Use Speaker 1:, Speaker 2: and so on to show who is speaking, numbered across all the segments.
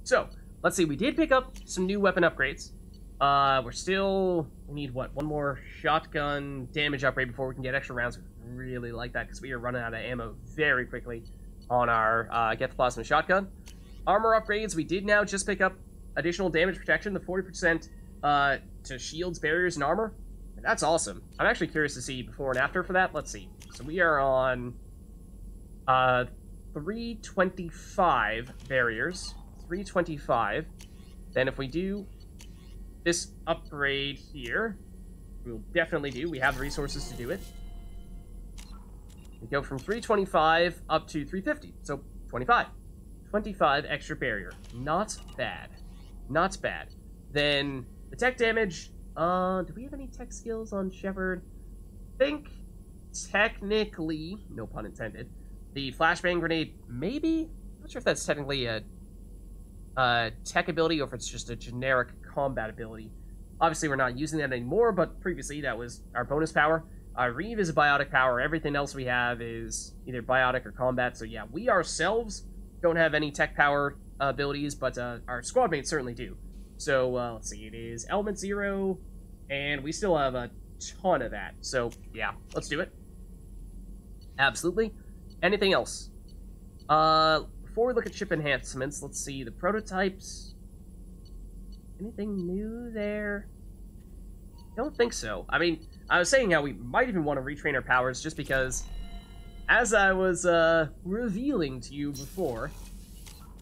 Speaker 1: So, let's see, we did pick up some new weapon upgrades. We need, what, one more shotgun damage upgrade before we can get extra rounds. We really like that, because we are running out of ammo very quickly on our Get the Plasma shotgun. Armor upgrades, we did now just pick up additional damage protection, the 40% to shields, barriers, and armor. And that's awesome. I'm actually curious to see before and after for that. Let's see. So we are on 325 barriers. 325. Then if we do this upgrade here, we'll definitely do. We have the resources to do it. We go from 325 up to 350. So 25. 25 extra barrier. Not bad. Not bad. Then the tech damage. Do we have any tech skills on Shepard? I think technically, no pun intended, the flashbang grenade, maybe? I'm not sure if that's technically a tech ability or if it's just a generic combat ability. Obviously, we're not using that anymore, but previously that was our bonus power. Reeve is a biotic power. Everything else we have is either biotic or combat. So yeah, we ourselves don't have any tech power abilities, but our squad mates certainly do. So let's see, it is Element 0, and we still have a ton of that. So yeah, let's do it. Absolutely. Anything else? Before we look at ship enhancements, let's see, the prototypes. Anything new there? Don't think so. I mean, I was saying how we might even want to retrain our powers just because, as I was revealing to you before,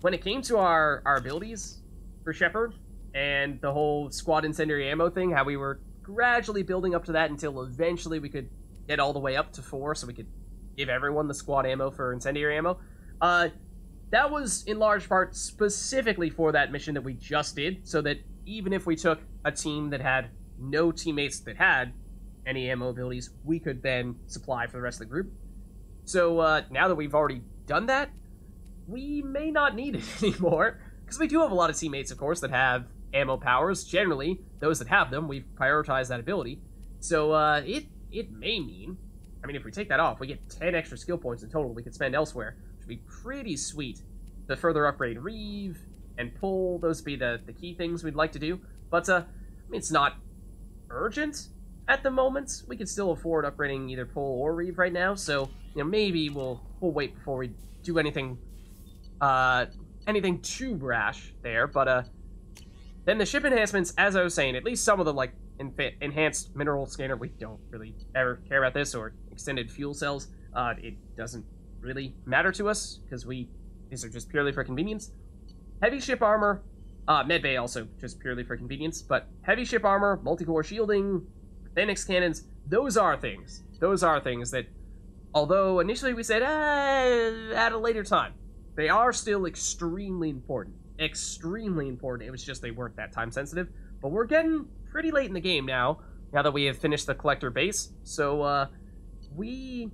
Speaker 1: when it came to our abilities for Shepard and the whole squad incendiary ammo thing, how we were gradually building up to that until eventually we could get all the way up to 4 so we could give everyone the squad ammo for incendiary ammo. That was in large part specifically for that mission that we just did, so that even if we took a team that had no teammates that had any ammo abilities, we could then supply for the rest of the group. So now that we've already done that, we may not need it anymore, because we do have a lot of teammates, of course, that have ammo powers. Generally, those that have them, we've prioritized that ability. So it may mean, I mean, if we take that off, we get 10 extra skill points in total we could spend elsewhere, which would be pretty sweet to further upgrade Reeve and Pull. Those would be the key things we'd like to do. But, I mean, it's not urgent at the moment. We could still afford upgrading either Pull or Reeve right now, so, you know, maybe we'll wait before we do anything too brash there. But, then the ship enhancements, as I was saying, at least some of them, like enhanced mineral scanner, we don't really ever care about this, or extended fuel cells. It doesn't really matter to us, because these are just purely for convenience. Heavy ship armor, medbay also just purely for convenience, but heavy ship armor, multi-core shielding, Phoenix cannons, those are things that, although initially we said, at a later time, they are still extremely important. Extremely important. It was just they weren't that time sensitive. But we're getting pretty late in the game now that we have finished the collector base. So, we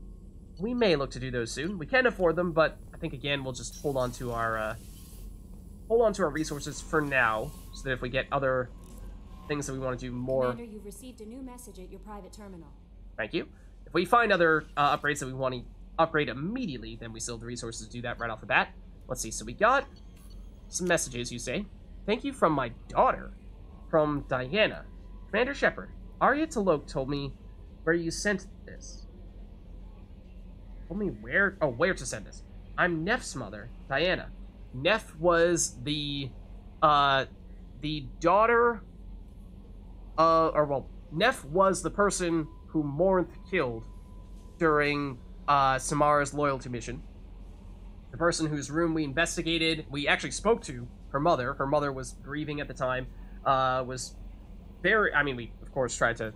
Speaker 1: may look to do those soon. We can afford them, but I think, again, we'll just hold on to our resources for now, so that if we get other things that we want to do more...
Speaker 2: Commander, you've received a new message at your private terminal.
Speaker 1: Thank you. If we find other upgrades that we want to upgrade immediately, then we still have the resources to do that right off the bat. Let's see, so we got some messages, you say. Thank you from my daughter. From Diana. Commander Shepard, Arya Talok told me where you sent this. Told me where... Oh, where to send this. I'm Neff's mother, Diana. Neff was the daughter... Neff was the person who Morinth killed during Samara's loyalty mission. The person whose room we investigated, we actually spoke to her mother. Her mother was grieving at the time. Was very, I mean, we of course tried to,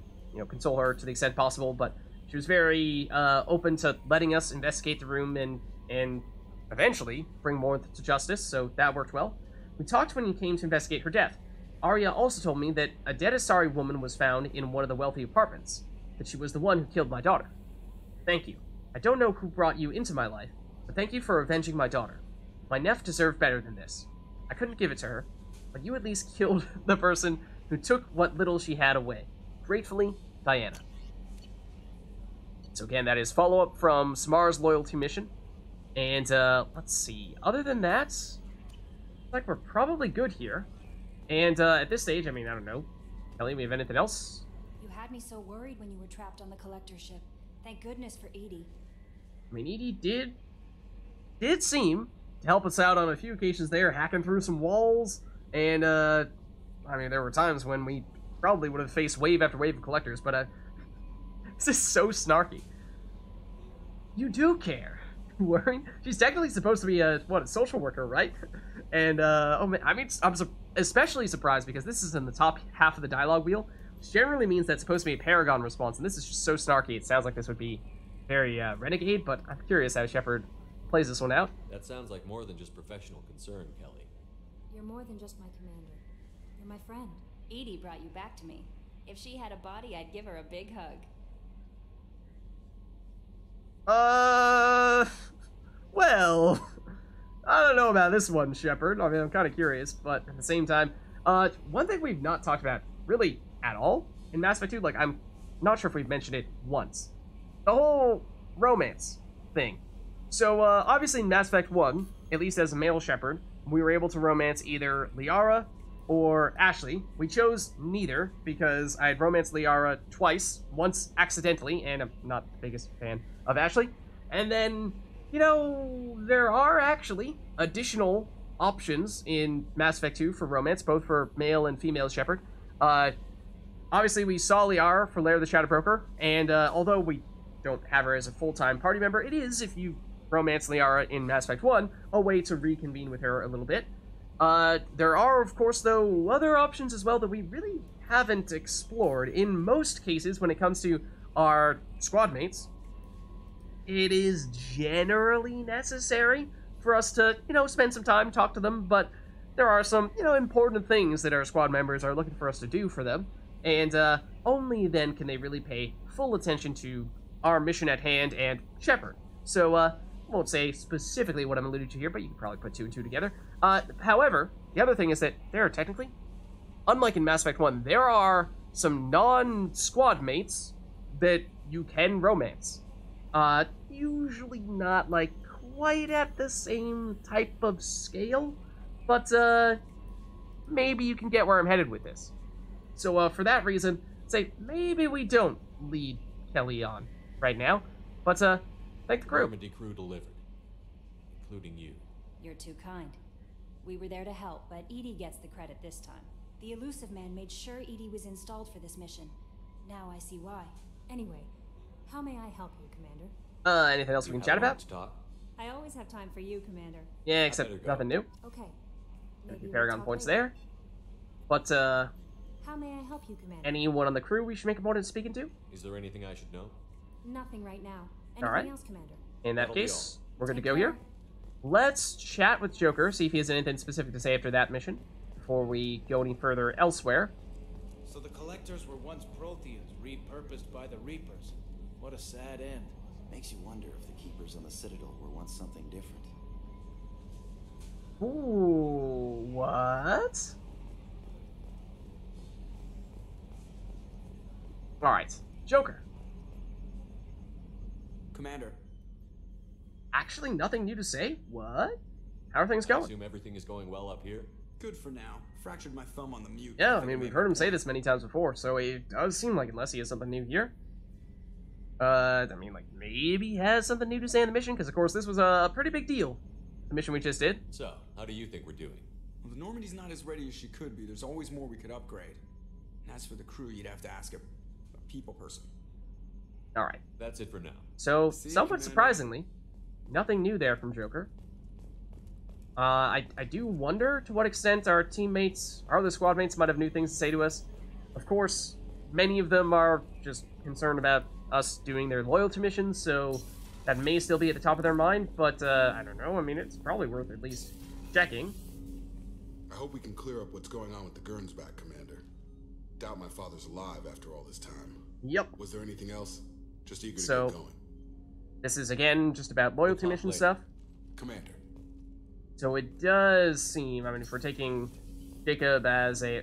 Speaker 1: console her to the extent possible, but she was very open to letting us investigate the room and eventually bring Morinth to justice, so that worked well. We talked when you came to investigate her death. Arya also told me that a dead Asari woman was found in one of the wealthy apartments, that she was the one who killed my daughter. Thank you. I don't know who brought you into my life, but thank you for avenging my daughter. My Neff deserved better than this. I couldn't give it to her, but you at least killed the person who took what little she had away. Gratefully, Diana. So again, that is follow-up from Samara's loyalty mission. And, let's see. Other than that, like we're probably good here. And at this stage, I mean, I don't know. Kelly, we have anything else?
Speaker 2: You had me so worried when you were trapped on the collector ship. Thank goodness for Edie.
Speaker 1: I mean, Edie did seem to help us out on a few occasions there, hacking through some walls. And, I mean, there were times when we probably would have faced wave after wave of collectors, but, this is so snarky. You do care. Worrying? She's technically supposed to be a social worker, right? And, oh man, I mean, I'm especially surprised because this is in the top half of the dialogue wheel, which generally means that's supposed to be a Paragon response, and this is just so snarky, it sounds like this would be very, renegade, but I'm curious how Shepard plays this one out.
Speaker 3: That sounds like more than just professional concern, Kelly.
Speaker 2: You're more than just my commander. You're my friend.
Speaker 4: Edie brought you back to me. If she had a body, I'd give her a big hug.
Speaker 1: Well, I don't know about this one, Shepard. I mean, I'm kind of curious, but at the same time, one thing we've not talked about really at all in Mass Effect 2, like, I'm not sure if we've mentioned it once. The whole romance thing. So, obviously in Mass Effect 1, at least as a male Shepard, we were able to romance either Liara or Ashley. We chose neither because I had romanced Liara twice, once accidentally, and I'm not the biggest fan of Ashley. And then, you know, there are actually additional options in Mass Effect 2 for romance, both for male and female Shepard. Obviously, we saw Liara for Lair the Shadow Broker, and although we don't have her as a full-time party member, it is, if you romance Liara in Mass Effect 1, a way to reconvene with her a little bit. There are, of course, though, other options as well that we really haven't explored. In most cases, when it comes to our squad mates, it is generally necessary for us to, you know, spend some time, talk to them, but there are some, you know, important things that our squad members are looking for us to do for them, and only then can they really pay full attention to our mission at hand and Shepard. So, I won't say specifically what I'm alluding to here, but you can probably put two and two together. However, the other thing is that there are technically, unlike in Mass Effect 1, there are some non-squad mates that you can romance. Usually not, like, quite at the same type of scale, but, maybe you can get where I'm headed with this. So, for that reason, say, maybe we don't lead Kelly on right now, but, thank the crew.
Speaker 3: Normandy crew delivered, including you.
Speaker 2: You're too kind. We were there to help, but Edie gets the credit this time. The Elusive Man made sure Edie was installed for this mission. Now I see why. Anyway, how may I help you, Commander?
Speaker 1: Anything else we can chat about?
Speaker 2: I always have time for you, Commander.
Speaker 1: Yeah, except nothing new.
Speaker 2: Okay.
Speaker 1: Maybe Paragon points there. But,
Speaker 2: how may I help you, Commander?
Speaker 1: anyone on the crew we should make a point of speaking to?
Speaker 3: Is there anything I should know?
Speaker 2: Nothing right now.
Speaker 1: All right.
Speaker 2: Anything else, Commander?
Speaker 1: In that
Speaker 3: That'll be
Speaker 1: case, we're good to
Speaker 2: Take
Speaker 1: go
Speaker 2: care.
Speaker 1: here. Let's chat with Joker, see if he has anything specific to say after that mission, before we go any further elsewhere.
Speaker 5: So the collectors were once Protheans, repurposed by the Reapers. What a sad end.
Speaker 6: Makes you wonder if the Keepers on the Citadel were once something different.
Speaker 1: Ooh, what? Alright, Joker.
Speaker 5: Commander.
Speaker 1: Actually, nothing new to say? What? How are things
Speaker 3: I
Speaker 1: going?
Speaker 3: assume everything is going well up here?
Speaker 7: Good for now. Fractured my thumb on the mute.
Speaker 1: Yeah, I mean, we've heard him say this many times before, so it does seem like unless he has something new here. I mean, like, maybe he has something new to say in the mission, because, of course, this was a pretty big deal, the mission we just did.
Speaker 3: So, how do you think we're doing?
Speaker 7: Well, the Normandy's not as ready as she could be. There's always more we could upgrade. And as for the crew, you'd have to ask a people person.
Speaker 1: Alright,
Speaker 3: That's it for now.
Speaker 1: so,
Speaker 7: See you,
Speaker 1: somewhat
Speaker 7: Commander.
Speaker 1: surprisingly, nothing new there from Joker. I do wonder to what extent our teammates, our other squad mates, might have new things to say to us. Of course, many of them are just concerned about us doing their loyalty missions, so that may still be at the top of their mind, but I don't know. I mean, it's probably worth at least checking.
Speaker 8: I hope we can clear up what's going on with the Gernsback, Commander. Doubt my father's alive after all this time.
Speaker 1: Yep.
Speaker 8: Was there anything else? Just eager to
Speaker 1: So-
Speaker 8: get going.
Speaker 1: This is, again, just about loyalty
Speaker 3: We'll talk
Speaker 1: mission
Speaker 3: later.
Speaker 1: stuff.
Speaker 8: Commander.
Speaker 1: So it does seem, I mean, if we're taking Jacob as a...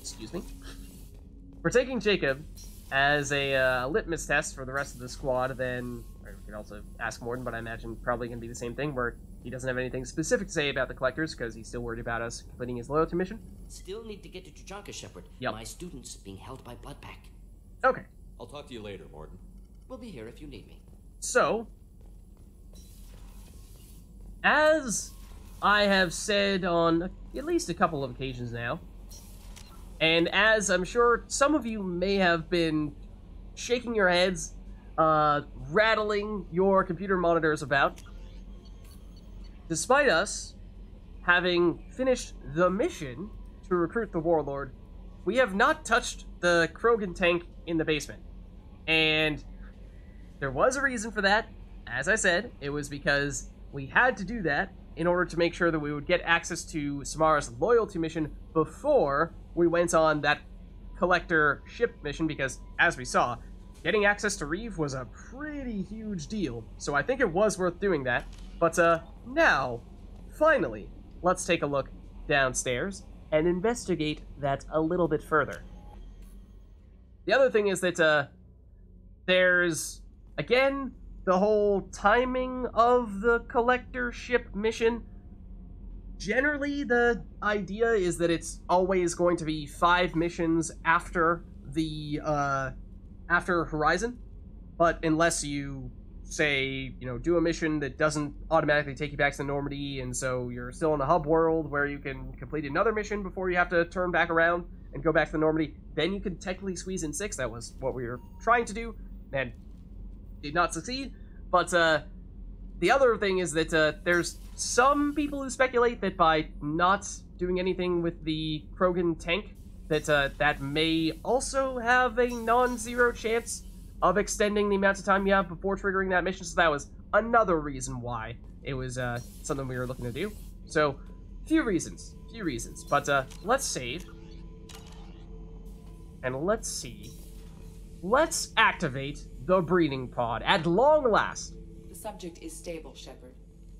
Speaker 1: Excuse me? If we're taking Jacob as a litmus test for the rest of the squad, then... Or we can also ask Morden, but I imagine probably going to be the same thing, where he doesn't have anything specific to say about the collectors because he's still worried about us completing his loyalty mission.
Speaker 9: Still need to get to Tajanka, Shepard.
Speaker 1: Yep.
Speaker 9: My student's being held by Bloodpack.
Speaker 1: Okay.
Speaker 3: I'll talk to you later, Morton.
Speaker 9: We'll be here if you need me.
Speaker 1: So, as I have said on at least a couple of occasions now, and as I'm sure some of you may have been shaking your heads, rattling your computer monitors about, despite us having finished the mission to recruit the Warlord, we have not touched the Krogan tank in the basement. And there was a reason for that. As I said, it was because we had to do that in order to make sure that we would get access to Samara's loyalty mission before we went on that collector ship mission, because, as we saw, getting access to Reeve was a pretty huge deal, so I think it was worth doing that. But, now, finally, let's take a look downstairs and investigate that a little bit further. The other thing is that, there's, again, the whole timing of the collector ship mission. Generally, the idea is that it's always going to be 5 missions after the, after Horizon. But unless you, say, you know, do a mission that doesn't automatically take you back to Normandy, and so you're still in a hub world where you can complete another mission before you have to turn back around and go back to the Normandy, then you can technically squeeze in 6. That was what we were trying to do, and did not succeed. But the other thing is that there's some people who speculate that by not doing anything with the Krogan tank, that that may also have a non-zero chance of extending the amount of time you have before triggering that mission. So that was another reason why it was something we were looking to do. So, few reasons. But let's save. And let's see. Let's activate the breeding pod at long last.
Speaker 10: The subject is stable, Shepard.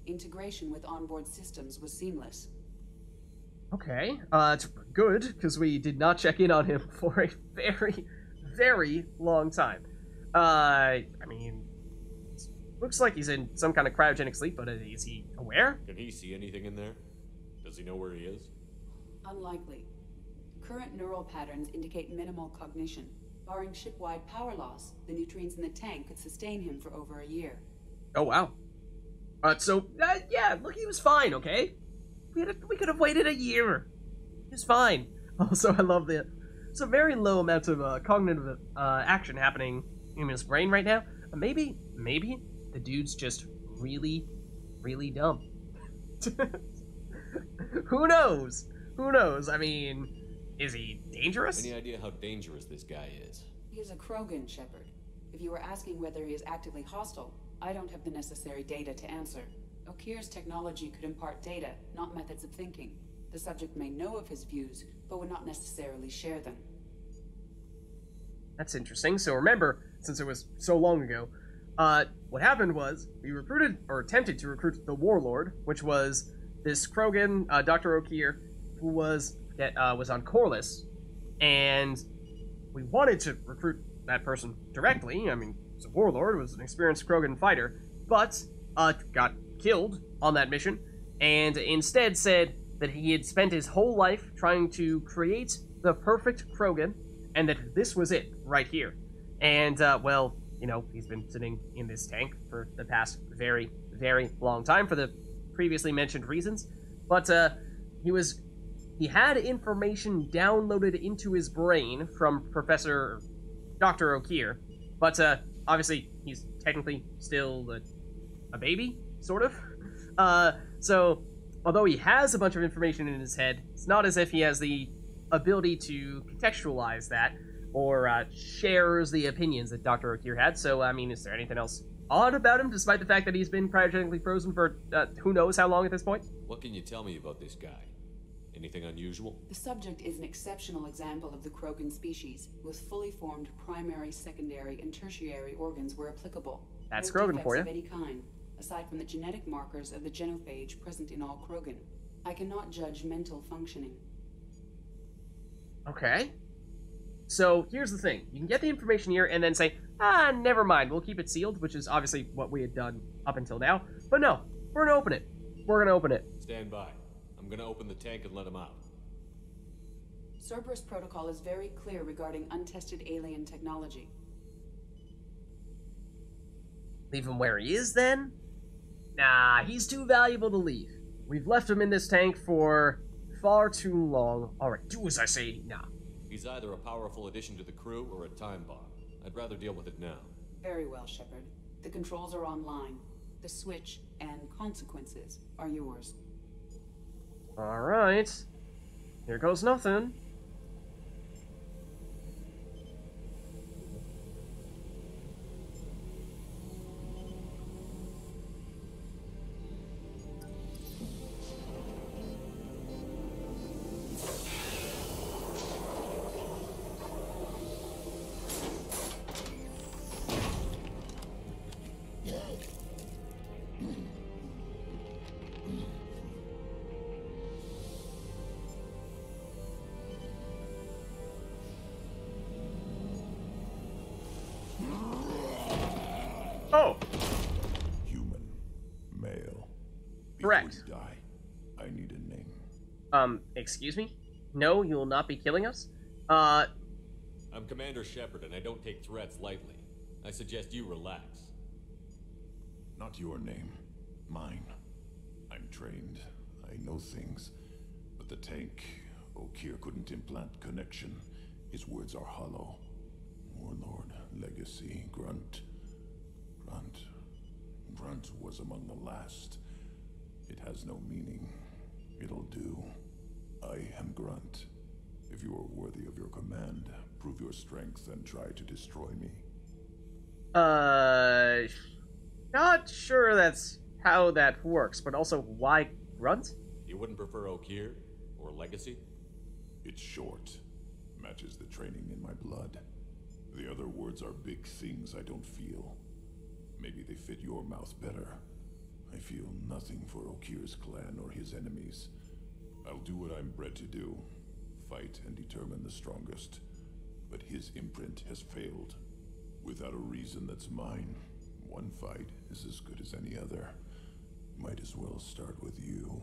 Speaker 10: Integration with onboard systems was seamless.
Speaker 1: Okay, it's good, because we did not check in on him for a very, very long time. I mean, looks like he's in some kind of cryogenic sleep, but is he aware?
Speaker 3: Can he see anything in there? Does he know where he is?
Speaker 10: Unlikely. Current neural patterns indicate minimal cognition. Barring ship-wide power loss, the nutrients in the tank could sustain him for over a year.
Speaker 1: Oh, wow. Yeah, look, he was fine, okay? We could have waited a year. He was fine. Also, I love that. It's a very low amount of cognitive action happening in his brain right now. Maybe the dude's just really, really dumb. Who knows? I mean, is he dangerous?
Speaker 3: Any idea how dangerous this guy is?
Speaker 10: He is a Krogan, Shepard. If you were asking whether he is actively hostile, I don't have the necessary data to answer. Okir's technology could impart data, not methods of thinking. The subject may know of his views, but would not necessarily share them.
Speaker 1: That's interesting. So remember, since it was so long ago, what happened was we recruited, or attempted to recruit, the Warlord, which was this Krogan, Dr. Okir, who was on Corliss, and we wanted to recruit that person directly. I mean, the Warlord was an experienced Krogan fighter, but got killed on that mission, and instead said that he had spent his whole life trying to create the perfect Krogan, and that this was it, right here. And, well, you know, he's been sitting in this tank for the past very, very long time for the previously mentioned reasons, but, he had information downloaded into his brain from Dr. Okir, but, obviously, he's technically still a baby, sort of. So, although he has a bunch of information in his head, it's not as if he has the ability to contextualize that, or shares the opinions that Dr. Okir had. So, I mean, is there anything else odd about him, despite the fact that he's been cryogenically frozen for who knows how long at this point?
Speaker 3: What can you tell me about this guy? Anything unusual?
Speaker 10: The subject is an exceptional example of the Krogan species, with fully formed primary, secondary, and tertiary organs where applicable.
Speaker 1: That's
Speaker 10: No
Speaker 1: Krogan for you.
Speaker 10: defects of any kind, aside from the genetic markers of the genophage present in all Krogan. I cannot judge mental functioning.
Speaker 1: Okay. So, here's the thing. You can get the information here and then say, never mind, we'll keep it sealed, which is obviously what we had done up until now. But no, we're gonna open it. we're gonna open it.
Speaker 3: Stand by. I'm gonna open the tank and let him out.
Speaker 10: Cerberus protocol is very clear regarding untested alien technology.
Speaker 1: Leave him where he is, then? Nah, he's too valuable to leave. We've left him in this tank for far too long. Alright, do as I say now.
Speaker 3: He's either a powerful addition to the crew or a time bomb. I'd rather deal with it now.
Speaker 10: Very well, Shepard. The controls are online. The switch and consequences are yours.
Speaker 1: Alright. Here goes nothing. Oh!
Speaker 11: Human. Male.
Speaker 1: Correct.
Speaker 11: Before you die, I need a name.
Speaker 1: Excuse me? No, you will not be killing us?
Speaker 3: I'm Commander Shepard, and I don't take threats lightly. I suggest you relax.
Speaker 11: Not your name. Mine. I'm trained. I know things. But the tank, Okeer couldn't implant connection. His words are hollow. Warlord, legacy, grunt. Grunt was among the last. It has no meaning. It'll do. I am Grunt. If you are worthy of your command, prove your strength and try to destroy me.
Speaker 1: Not sure that's how that works, but also why Grunt?
Speaker 3: You wouldn't prefer Okeer or legacy?
Speaker 11: It's short. Matches the training in my blood. The other words are big things I don't feel. Maybe they fit your mouth better. I feel nothing for Okeer's clan or his enemies. I'll do what I'm bred to do. Fight and determine the strongest. But his imprint has failed. Without a reason that's mine, one fight is as good as any other. Might as well start with you.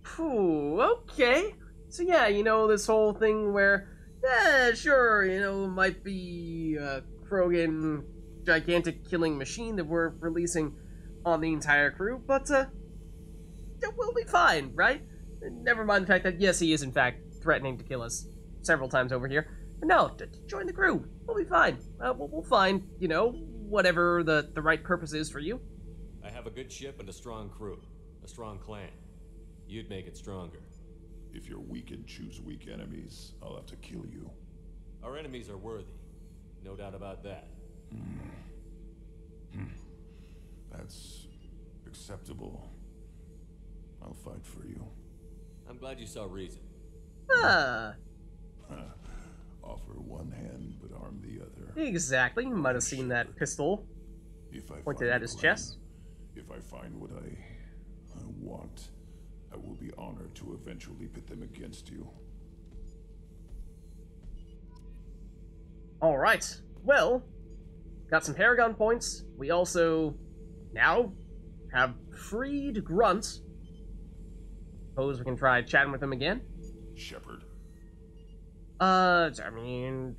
Speaker 1: Phew, okay. So yeah, you know, this whole thing where, yeah, sure, you know, it might be a Krogan gigantic killing machine that we're releasing on the entire crew, but, we'll be fine, right? Never mind the fact that, yes, he is, in fact, threatening to kill us several times over here. But no, join the crew. We'll be fine. We'll find, you know, whatever the right purpose is for you.
Speaker 3: I have a good ship and a strong crew. A strong clan. You'd make it stronger.
Speaker 11: If you're weak and choose weak enemies, I'll have to kill you.
Speaker 3: Our enemies are worthy. No doubt about that.
Speaker 11: That's acceptable. I'll fight for you.
Speaker 3: I'm glad you saw reason.
Speaker 11: Offer one hand, but arm the other.
Speaker 1: Exactly. You might have seen that pistol pointed at his chest.
Speaker 11: If I find what I want, I will be honored to eventually pit them against you.
Speaker 1: Alright. Well, got some Paragon points. We also now have freed Grunt. Suppose we can try chatting with him again.
Speaker 11: Shepard.
Speaker 1: I mean,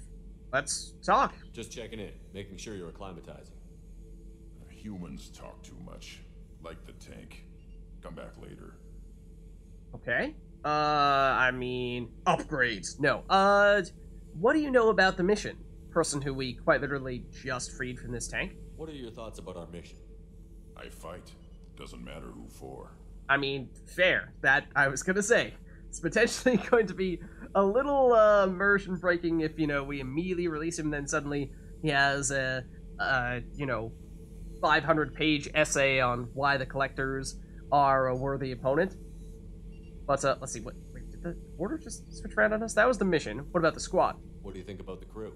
Speaker 1: let's talk.
Speaker 3: Just checking in, making sure you're acclimatizing.
Speaker 11: Humans talk too much. Like the tank. Come back later.
Speaker 1: Okay. I mean, upgrades. No. What do you know about the mission? Person who we quite literally just freed from this tank.
Speaker 3: What are your thoughts about our mission?
Speaker 11: I fight. Doesn't matter who for.
Speaker 1: I mean, fair. That I was gonna say. It's potentially going to be a little immersion breaking if, you know, we immediately release him and then suddenly he has a you know, 500-page essay on why the Collectors are a worthy opponent. But, let's see, wait, did the order just switch around on us? That was the mission. What about the squad?
Speaker 3: What do you think about the crew?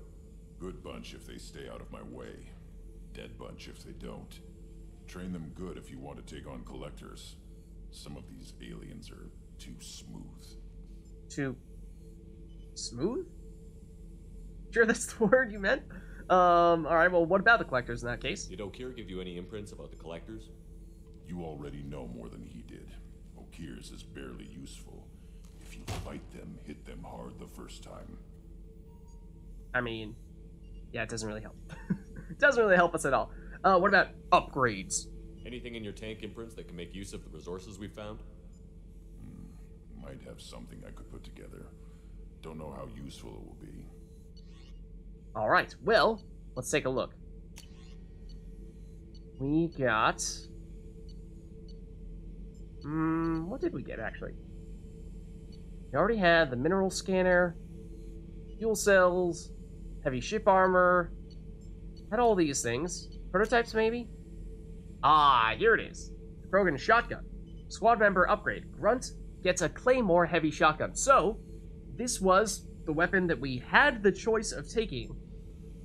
Speaker 11: Good bunch if they stay out of my way. Dead bunch if they don't. Train them good if you want to take on Collectors. Some of these aliens are too smooth.
Speaker 1: Too smooth? Sure that's the word you meant? Alright, well, what about the Collectors in that case?
Speaker 3: Did Okeer give you any imprints about the Collectors?
Speaker 11: you already know more than he did. Okirs is barely useful. If you fight them, hit them hard the first time.
Speaker 1: I mean, yeah, it doesn't really help. It doesn't really help us at all. What about upgrades?
Speaker 3: Anything in your tank imprints that can make use of the resources we found?
Speaker 11: Might have something I could put together. Don't know how useful it will be.
Speaker 1: Alright, well, let's take a look. We got... what did we get, actually? We already had the mineral scanner, fuel cells, heavy ship armor, had all these things. Prototypes, maybe? Ah, here it is. The Krogan shotgun. Squad member upgrade. Grunt gets a Claymore heavy shotgun. So, this was the weapon that we had the choice of taking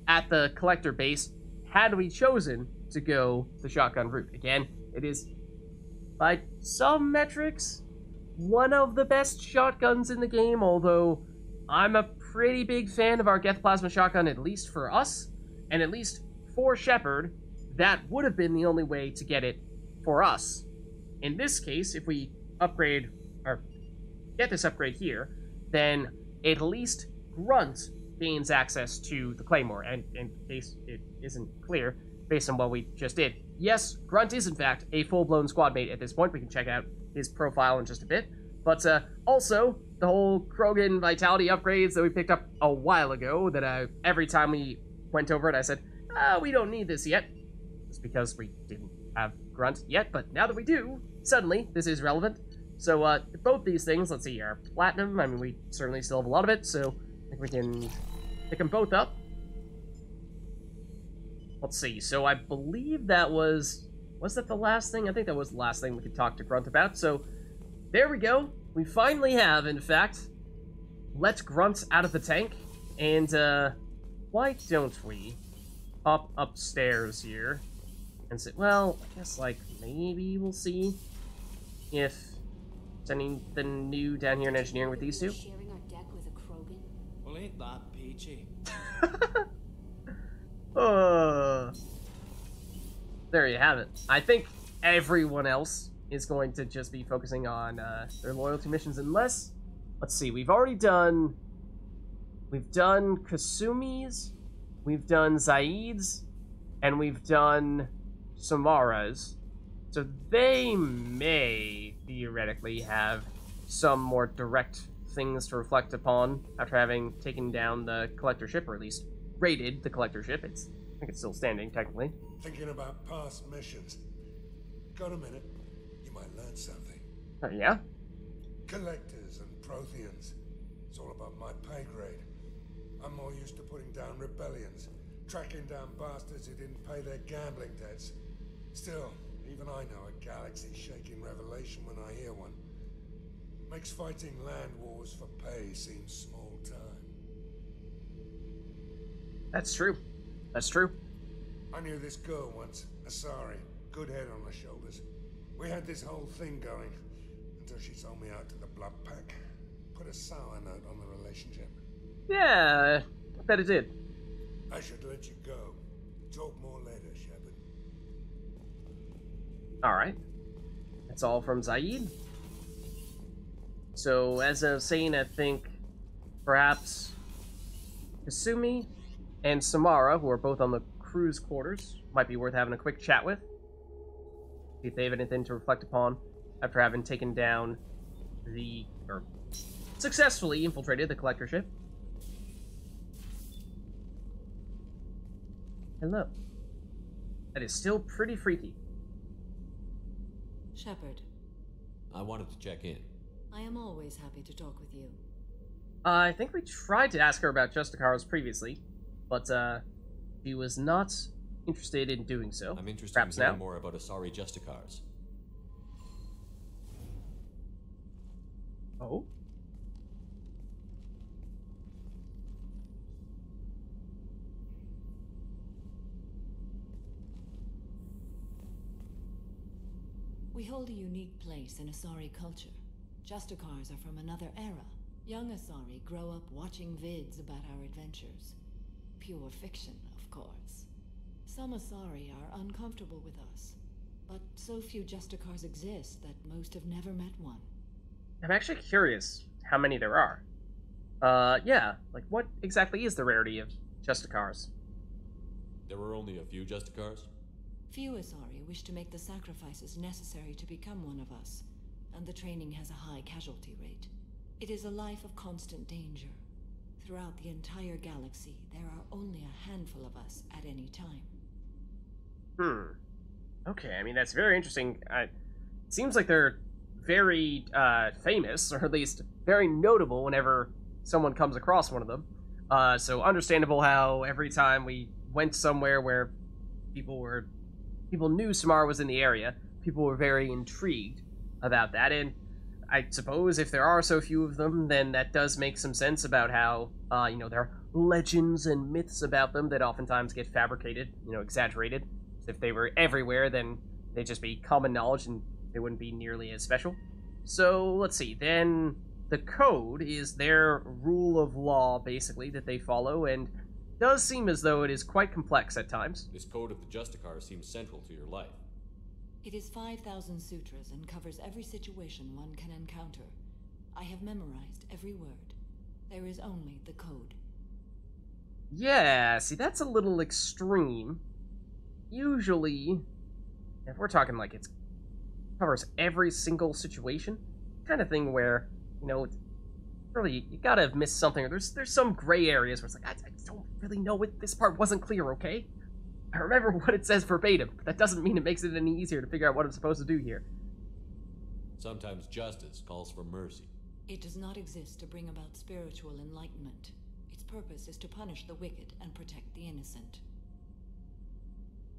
Speaker 1: at the collector base had we chosen to go the shotgun route. Again, it is, by some metrics, one of the best shotguns in the game, although I'm a pretty big fan of our Geth Plasma shotgun, at least for us, and at least for Shepard, that would have been the only way to get it for us. In this case, if we upgrade, or get this upgrade here, then at least Grunt gains access to the Claymore, and in case it isn't clear, based on what we just did. Yes, Grunt is in fact a full-blown squad mate at this point. We can check out his profile in just a bit. But also, the whole Krogan Vitality upgrades that we picked up a while ago, that every time we went over it, I said, we don't need this yet. It's because we didn't have Grunt yet, but now that we do, suddenly, this is relevant. So, both these things, let's see, are Platinum. I mean, we certainly still have a lot of it, so I think we can pick them both up. Let's see, so I believe that was that the last thing? I think that was the last thing we could talk to Grunt about, so there we go. We finally have, in fact, let Grunt out of the tank, and, why don't we hop upstairs here and say, well, I guess, like, maybe we'll see if there's anything new down here in engineering with these two.
Speaker 2: Sharing our deck with a Krogan?
Speaker 5: Well, ain't that peachy?
Speaker 1: There you have it. I think everyone else is going to just be focusing on their loyalty missions, unless, let's see, we've done Kasumi's, we've done Zaid's, and we've done Samara's. So they may theoretically have some more direct things to reflect upon after having taken down the collector ship, or at least raided the collector ship. I think it's still standing, technically.
Speaker 12: Thinking about past missions. Got a minute? You might learn something.
Speaker 1: Yeah?
Speaker 12: Collectors and Protheans. It's all about my pay grade. I'm more used to putting down rebellions, tracking down bastards who didn't pay their gambling debts. Still, even I know a galaxy-shaking revelation when I hear one. Makes fighting land wars for pay seem small time.
Speaker 1: That's true. That's true.
Speaker 12: I knew this girl once, Asari. Good head on her shoulders. We had this whole thing going, until she sold me out to the Blood Pack. Put a sour note on the relationship.
Speaker 1: Yeah, I bet it did.
Speaker 12: I should let you go. Talk more later, Shepard.
Speaker 1: Alright. That's all from Zaid. So, as I was saying, I think perhaps Kasumi and Samara, who are both on the crew's quarters, might be worth having a quick chat with. See if they have anything to reflect upon after having taken down or successfully infiltrated the collector ship. Hello. That is still pretty freaky.
Speaker 13: Shepard.
Speaker 3: I wanted to check in.
Speaker 13: I am always happy to talk with you.
Speaker 1: I think we tried to ask her about Justicars previously, but she was not interested in doing so.
Speaker 3: I'm interested
Speaker 1: Perhaps
Speaker 3: in hearing
Speaker 1: now.
Speaker 3: more about Asari Justicars.
Speaker 1: Oh?
Speaker 13: We hold a unique place in Asari culture. Justicars are from another era. Young Asari grow up watching Vids about our adventures. Pure fiction, of course. Some Asari are uncomfortable with us. but so few Justicars exist that most have never met one.
Speaker 1: I'm actually curious how many there are. Yeah, like what exactly is the rarity of Justicars?
Speaker 3: There were only a few Justicars?
Speaker 13: Few Asari wish to make the sacrifices necessary to become one of us, and the training has a high casualty rate. It is a life of constant danger. Throughout the entire galaxy, there are only a handful of us at any time.
Speaker 1: Okay, I mean, that's very interesting. It seems like they're very famous, or at least very notable whenever someone comes across one of them. So understandable how every time we went somewhere where people knew Samara was in the area, people were very intrigued about that. And I suppose if there are so few of them, then that does make some sense about how, there are legends and myths about them that oftentimes get fabricated, exaggerated. If they were everywhere, then they'd just be common knowledge and they wouldn't be nearly as special. So, let's see, then the code is their rule of law, basically, that they follow, and does seem as though it is quite complex at times.
Speaker 3: This code of the Justicars seems central to your life.
Speaker 13: It is 5,000 sutras and covers every situation one can encounter. I have memorized every word. There is only the code.
Speaker 1: Yeah, see, that's a little extreme. Usually, if we're talking like it covers every single situation, kind of thing where, really, you gotta have missed something, or there's some gray areas where it's like, I don't really know what, this part wasn't clear, okay? I remember what it says verbatim, but that doesn't mean it makes it any easier to figure out what I'm supposed to do here.
Speaker 3: Sometimes justice calls for mercy.
Speaker 13: It does not exist to bring about spiritual enlightenment. Its purpose is to punish the wicked and protect the innocent.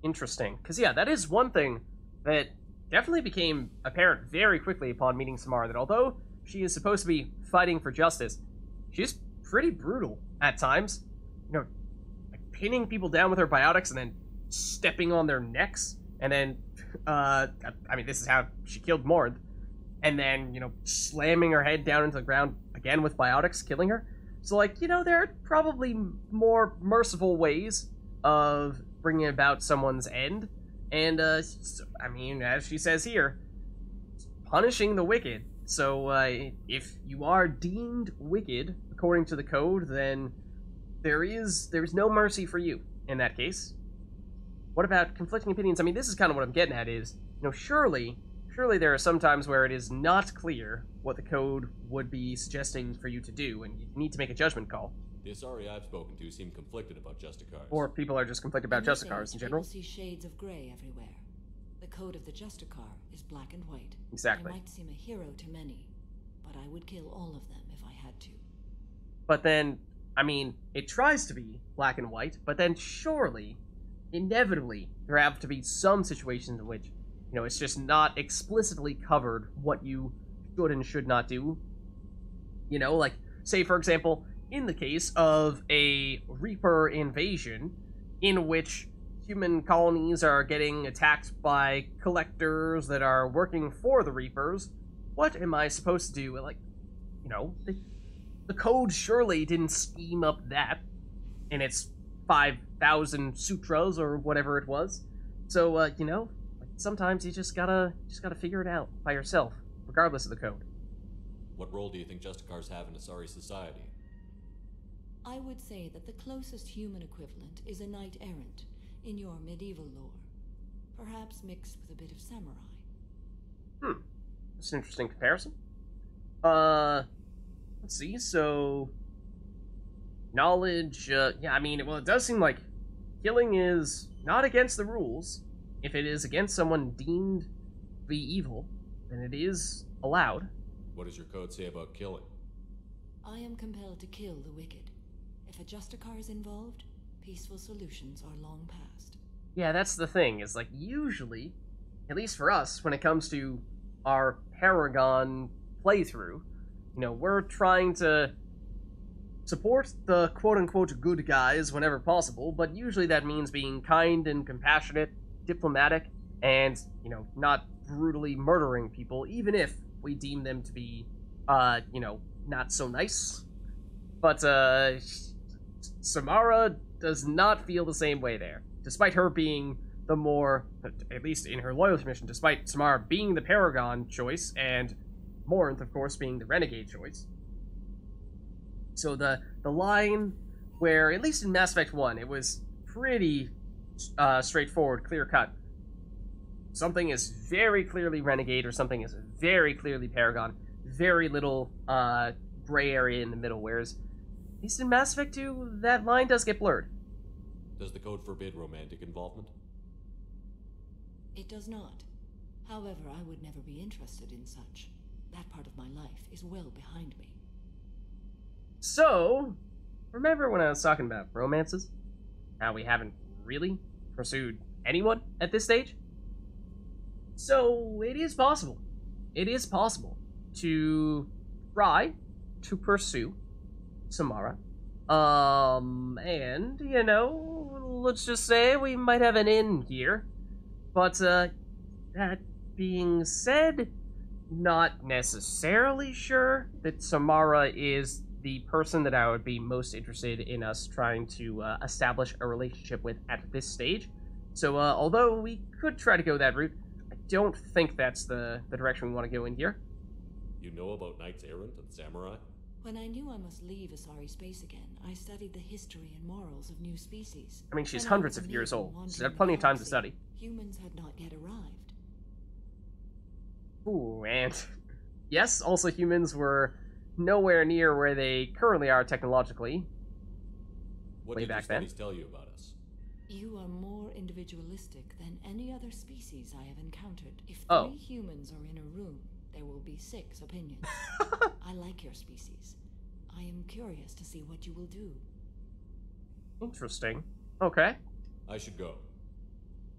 Speaker 1: Interesting. Because, yeah, that is one thing that definitely became apparent very quickly upon meeting Samara, that although she is supposed to be fighting for justice, she's pretty brutal at times. Like pinning people down with her biotics and then stepping on their necks. And then, this is how she killed Morn. And then, slamming her head down into the ground again with biotics, killing her. So, there are probably more merciful ways of bringing about someone's end. And, as she says here, punishing the wicked. So, if you are deemed wicked, according to the code, then there's no mercy for you in that case. What about conflicting opinions? This is kind of what I'm getting at is, surely there are some times where it is not clear what the code would be suggesting for you to do, and you need to make a judgment call.
Speaker 3: The Asari I've spoken to seem conflicted about Justicars.
Speaker 1: Or people are just conflicted about Justicars in general.
Speaker 13: People see shades of gray everywhere. The code of the Justicar is black and white.
Speaker 1: Exactly.
Speaker 13: I might seem a hero to many, but I would kill all of them if I had to.
Speaker 1: But then, it tries to be black and white, but then surely, inevitably, there have to be some situations in which, it's just not explicitly covered what you should and should not do. Like, say, for example, in the case of a Reaper invasion, in which human colonies are getting attacked by collectors that are working for the Reapers, what am I supposed to do? The code surely didn't scheme up that in its 5,000 sutras or whatever it was. So, sometimes you just gotta figure it out by yourself, regardless of the code.
Speaker 3: What role do you think Justicars have in Asari society?
Speaker 13: I would say that the closest human equivalent is a knight-errant in your medieval lore. Perhaps mixed with a bit of samurai.
Speaker 1: That's an interesting comparison. Let's see, so... Knowledge, it does seem like killing is not against the rules. If it is against someone deemed to be evil, then it is allowed.
Speaker 3: What does your code say about killing?
Speaker 13: I am compelled to kill the wicked. If a Justicar is involved, peaceful solutions are long past.
Speaker 1: Yeah, that's the thing, is usually, at least for us, when it comes to our Paragon playthrough, we're trying to support the quote-unquote good guys whenever possible, but usually that means being kind and compassionate, diplomatic, and, not brutally murdering people, even if we deem them to be, not so nice. But, Samara does not feel the same way there, despite her being the more, at least in her loyalty mission, despite Samara being the Paragon choice, and Morinth, of course, being the Renegade choice. So the line where, at least in Mass Effect 1, it was pretty straightforward, clear-cut. Something is very clearly Renegade, or something is very clearly Paragon. Very little gray area in the middle, whereas, at least in Mass Effect 2, that line does get blurred.
Speaker 3: Does the code forbid romantic involvement?
Speaker 13: It does not. However, I would never be interested in such. That part of my life is well behind me.
Speaker 1: So, remember when I was talking about romances? How we haven't really pursued anyone at this stage? So, it is possible. It is possible to try to pursue Samara. And, you know, let's just say we might have an in here. But, that being said, not necessarily sure that Samara is the person that I would be most interested in us trying to establish a relationship with at this stage. So, although we could try to go that route, I don't think that's the direction we want to go in here.
Speaker 3: You know about Knights Errant and Samurai?
Speaker 13: When I knew I must leave Asari space again, I studied the history and morals of new species.
Speaker 1: I mean, she's hundreds of years old. She's had plenty of time to study.
Speaker 13: Humans had not yet arrived.
Speaker 1: Ooh, and yes, also humans were nowhere near where they currently are technologically.
Speaker 3: What
Speaker 1: way
Speaker 3: did your
Speaker 1: back then.
Speaker 3: studies tell you about us?
Speaker 13: You are more individualistic than any other species I have encountered. If
Speaker 1: Oh.
Speaker 13: 3 humans are in a room, there will be 6 opinions. I like your species. I am curious to see what you will do.
Speaker 1: Interesting. Okay.
Speaker 3: I should go.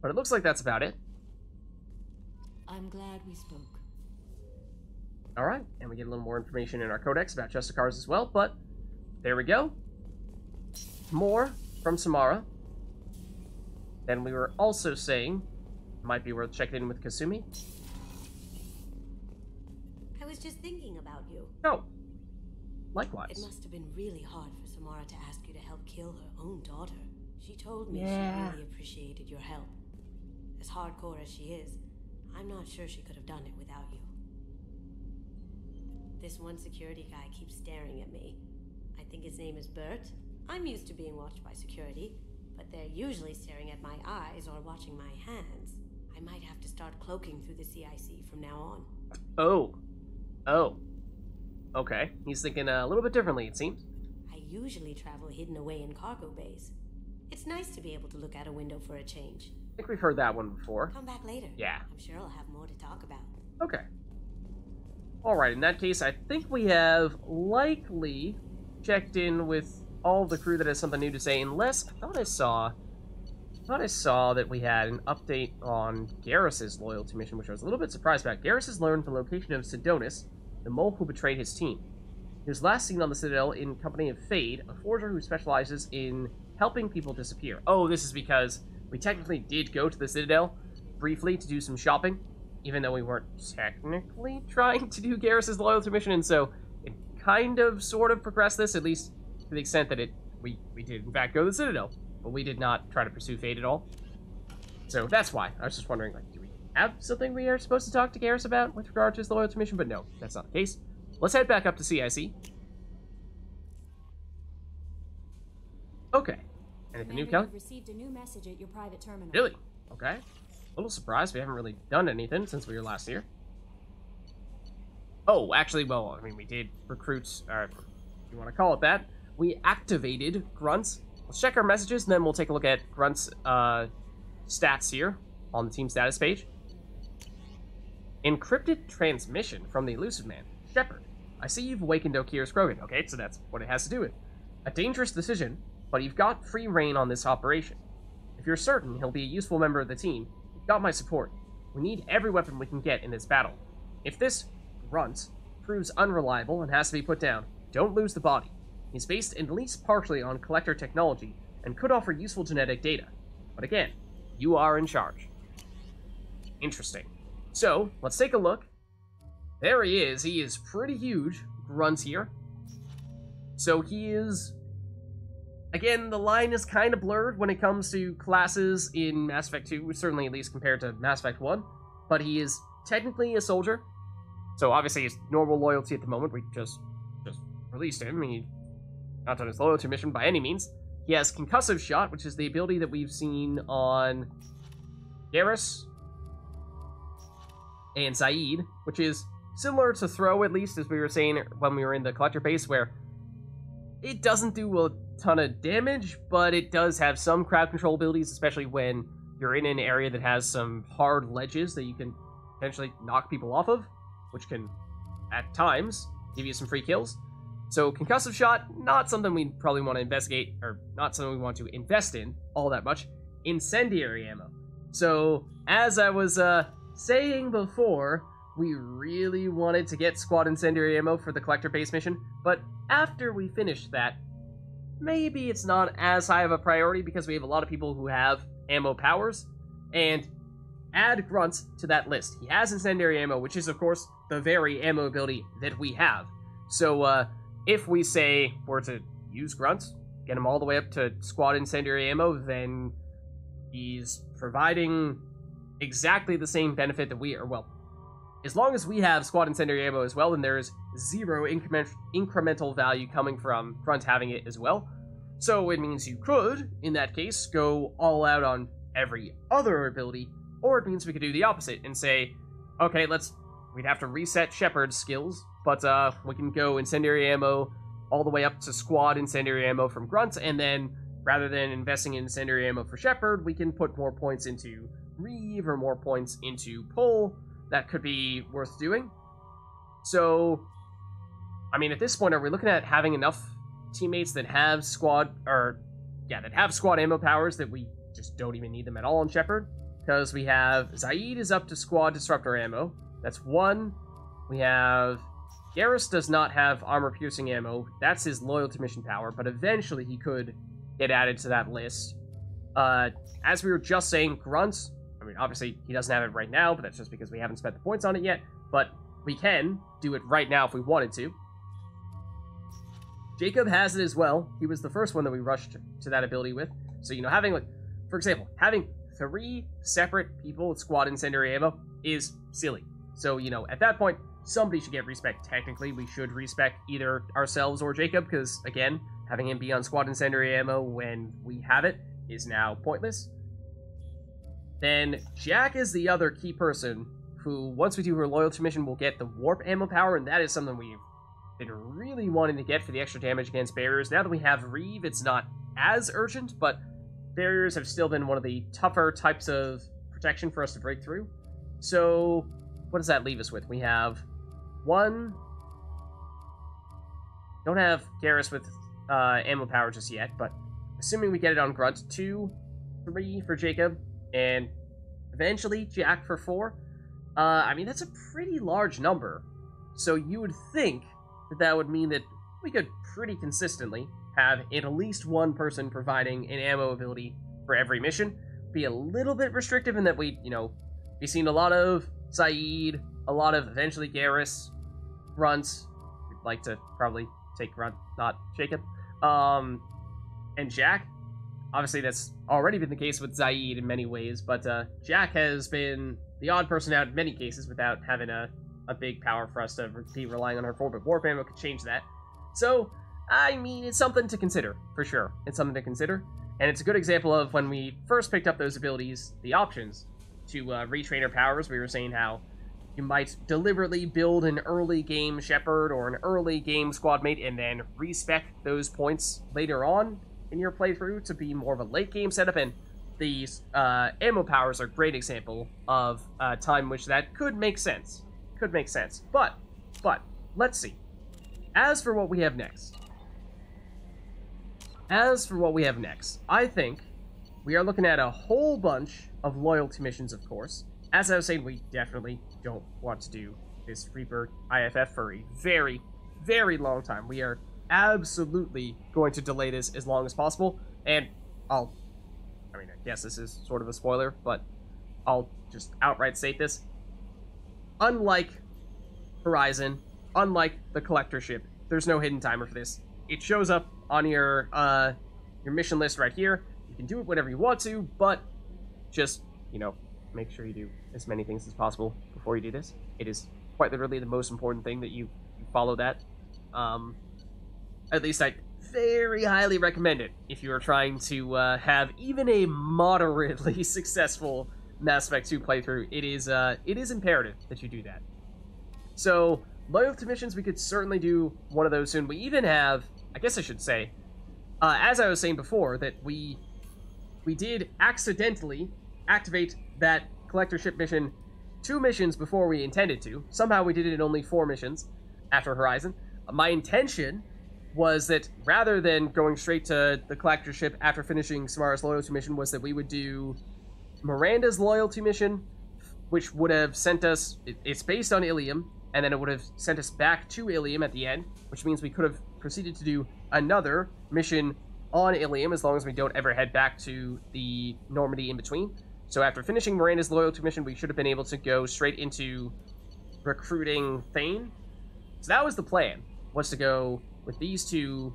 Speaker 1: But it looks like that's about it.
Speaker 13: I'm glad we spoke.
Speaker 1: Alright, and we get a little more information in our codex about Justicars as well, but there we go. More from Samara. Then we were also saying, might be worth checking in with Kasumi.
Speaker 14: I was just thinking about you.
Speaker 1: Oh, likewise.
Speaker 14: It must have been really hard for Samara to ask you to help kill her own daughter. She told me
Speaker 1: Yeah.
Speaker 14: she really appreciated your help. As hardcore as she is, I'm not sure she could have done it without you. This one security guy keeps staring at me. I think his name is Bert. I'm used to being watched by security, but they're usually staring at my eyes or watching my hands. I might have to start cloaking through the CIC from now on.
Speaker 1: Oh. Oh. Okay. He's thinking a little bit differently, it seems.
Speaker 14: I usually travel hidden away in cargo bays. It's nice to be able to look out a window for a change.
Speaker 1: I think we've heard that one before.
Speaker 14: Come back later.
Speaker 1: Yeah.
Speaker 14: I'm sure I'll have more to talk about.
Speaker 1: Okay. Alright, in that case, I think we have likely checked in with all the crew that has something new to say, unless I thought I saw that we had an update on Garris's loyalty mission, which I was a little bit surprised about. Garris has learned the location of Sidonis, the mole who betrayed his team. He was last seen on the Citadel in company of Fade, a forger who specializes in helping people disappear. Oh, this is because we technically did go to the Citadel briefly to do some shopping, even though we weren't technically trying to do Garris's loyalty mission, and so it kind of sort of progressed this, at least to the extent that we did in fact go to the Citadel, but we did not try to pursue Fate at all. So that's why. I was just wondering, like, do we have something we are supposed to talk to Garris about with regard to his loyalty mission? But no, that's not the case. Let's head back up to CIC. Okay. Anything new, Kelly?
Speaker 2: You've received a new message at your private terminal.
Speaker 1: Really? Okay. A little surprised. We haven't really done anything since we were last here. Oh, actually, well, I mean, we did recruit, or if you want to call it that. We activated Grunts. Let's check our messages, and then we'll take a look at Grunt's stats here on the team status page. Encrypted transmission from the Elusive Man. Shepard, I see you've awakened Okir's Krogan. Okay, so that's what it has to do with. A dangerous decision, but you've got free reign on this operation. If you're certain he'll be a useful member of the team, you've got my support. We need every weapon we can get in this battle. If this Grunt proves unreliable and has to be put down, don't lose the body. He's based at least partially on collector technology and could offer useful genetic data. But again, you are in charge. Interesting. So, let's take a look. There he is. He is pretty huge. Grunt here. So he is Again, the line is kind of blurred when it comes to classes in Mass Effect 2, certainly at least compared to Mass Effect 1, but he is technically a soldier, so obviously his normal loyalty at the moment, we just released him. He's not done his loyalty mission by any means. He has Concussive Shot, which is the ability that we've seen on Garris and Zaid, which is similar to Throw, at least, as we were saying when we were in the Collector base, where it doesn't do a ton of damage, but it does have some crowd control abilities, especially when you're in an area that has some hard ledges that you can potentially knock people off of, which can, at times, give you some free kills. So Concussive Shot, not something we probably want to investigate, or not something we want to invest in all that much. Incendiary Ammo. So, as I was saying before, we really wanted to get Squad Incendiary Ammo for the Collector base mission, but after we finished that, maybe it's not as high of a priority because we have a lot of people who have ammo powers, and add Grunt to that list. He has Incendiary Ammo, which is, of course, the very ammo ability that we have. So, if we say we're to use Grunt, get him all the way up to Squad Incendiary Ammo, then he's providing exactly the same benefit that we are. Well, as long as we have Squad Incendiary Ammo as well, then there's zero incremental value coming from Grunt having it as well. So it means you could, in that case, go all out on every other ability, or it means we could do the opposite and say, okay, we'd have to reset Shepard's skills, but we can go Incendiary Ammo all the way up to Squad Incendiary Ammo from Grunt, and then rather than investing in Incendiary Ammo for Shepard, we can put more points into Reeve or more points into Pull. That could be worth doing. So, I mean, at this point, are we looking at having enough teammates that have squad ammo powers that we just don't even need them at all on Shepard? Because we have Zaid is up to Squad Disruptor Ammo. That's one. We have Garris does not have armor piercing ammo. That's his loyalty mission power, but eventually he could get added to that list. As we were just saying, Grunt, I mean, obviously he doesn't have it right now, but that's just because we haven't spent the points on it yet, but we can do it right now if we wanted to. Jacob has it as well. He was the first one that we rushed to that ability with. So, you know, having, like, for example, having 3 separate people with Squad Incendiary Ammo is silly. So, you know, at that point, somebody should get respect. Technically, we should respect either ourselves or Jacob, because, again, having him be on Squad Incendiary Ammo when we have it is now pointless. Then Jack is the other key person who, once we do her loyalty mission, will get the warp ammo power, and that is something we've been really wanting to get for the extra damage against barriers. Now that we have Reeve, it's not as urgent, but barriers have still been one of the tougher types of protection for us to break through. So, what does that leave us with? We have 1... Don't have Garris with ammo power just yet, but assuming we get it on Grunt, 2, 3 for Jacob, and eventually Jack for 4. I mean, that's a pretty large number. So you would think that that would mean that we could pretty consistently have at least one person providing an ammo ability for every mission. Be a little bit restrictive in that we've seen a lot of Zaid, a lot of eventually Garris, Grunt. We'd like to probably take Grunt, not Jacob. And Jack. Obviously, that's already been the case with Zaid in many ways, but Jack has been the odd person out in many cases without having a big power for us to be relying on her for, but warp ammo could change that. So, I mean, it's something to consider, for sure. It's something to consider, and it's a good example of when we first picked up those abilities, the options to retrain her powers. We were saying how you might deliberately build an early game Shepard or an early game squad mate and then respec those points later on in your playthrough to be more of a late game setup, and these ammo powers are a great example of a time which that could make sense. Could make sense. But, let's see. As for what we have next, I think we are looking at a whole bunch of loyalty missions, of course. As I was saying, we definitely don't want to do this Reaper IFF for a very, very long time. We are absolutely going to delay this as long as possible, and I guess this is sort of a spoiler, but I'll just outright state this. Unlike Horizon, unlike the Collector ship, there's no hidden timer for this. It shows up on your your mission list right here. You can do it whenever you want to, but just, you know, make sure you do as many things as possible before you do this. It is quite literally the most important thing that you follow that. At least I very highly recommend it if you are trying to have even a moderately successful Mass Effect 2 playthrough. It is imperative that you do that. So, loyalty missions, we could certainly do one of those soon. We even have, I guess I should say, as I was saying before, that we did accidentally activate that collector ship mission 2 missions before we intended to. Somehow we did it in only 4 missions after Horizon. My intention was that rather than going straight to the collector ship after finishing Samara's loyalty mission, was that we would do Miranda's loyalty mission, which would have sent us, it's based on Ilium, and then it would have sent us back to Ilium at the end, which means we could have proceeded to do another mission on Ilium as long as we don't ever head back to the Normandy in between. So after finishing Miranda's loyalty mission, we should have been able to go straight into recruiting Thane. So that was the plan, was to go with these 2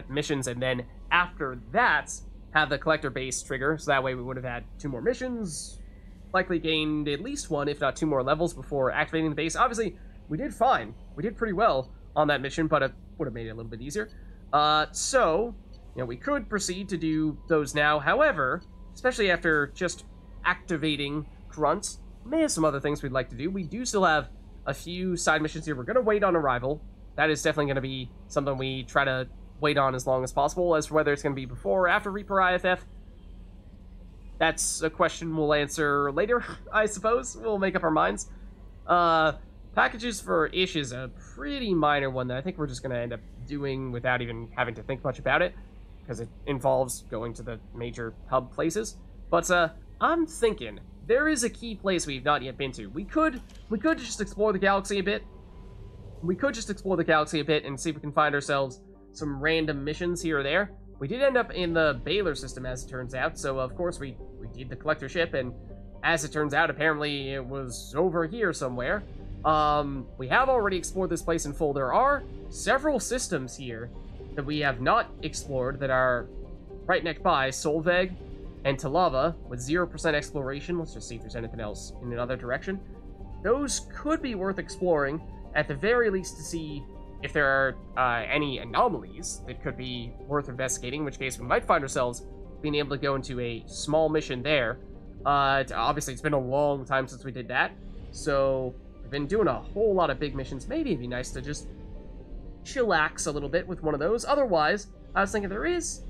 Speaker 1: missions, and then after that, have the collector base trigger, so that way we would have had 2 more missions, likely gained at least 1, if not 2 more levels before activating the base. Obviously, we did fine. We did pretty well on that mission, but it would have made it a little bit easier. So, you know, we could proceed to do those now. However, especially after just activating Grunt, we may have some other things we'd like to do. We do still have a few side missions here. We're going to wait on arrival. That is definitely going to be something we try to wait on as long as possible. As for whether it's going to be before or after Reaper IFF, that's a question we'll answer later, I suppose. We'll make up our minds. Packages for Ish is a pretty minor one that I think we're just going to end up doing without even having to think much about it, because it involves going to the major hub places. But I'm thinking there is a key place we've not yet been to. We could just explore the galaxy a bit. We could just explore the galaxy a bit and see if we can find ourselves some random missions here or there. We did end up in the Baylor system, as it turns out, so of course we did the collector ship, and as it turns out, apparently it was over here somewhere. We have already explored this place in full. There are several systems here that we have not explored that are right next by Solveg and Talava with 0% exploration. Let's just see if there's anything else in another direction. Those could be worth exploring, at the very least, to see if there are any anomalies that could be worth investigating, in which case we might find ourselves being able to go into a small mission there. Obviously, it's been a long time since we did that, so we've been doing a whole lot of big missions. Maybe it'd be nice to just chillax a little bit with one of those. Otherwise, I was thinking there is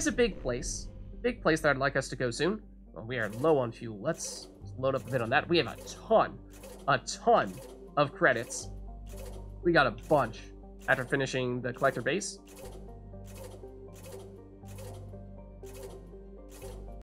Speaker 1: a big place that I'd like us to go soon. Well, we are low on fuel. Let's load up a bit on that. We have a ton of credits. We got a bunch after finishing the collector base.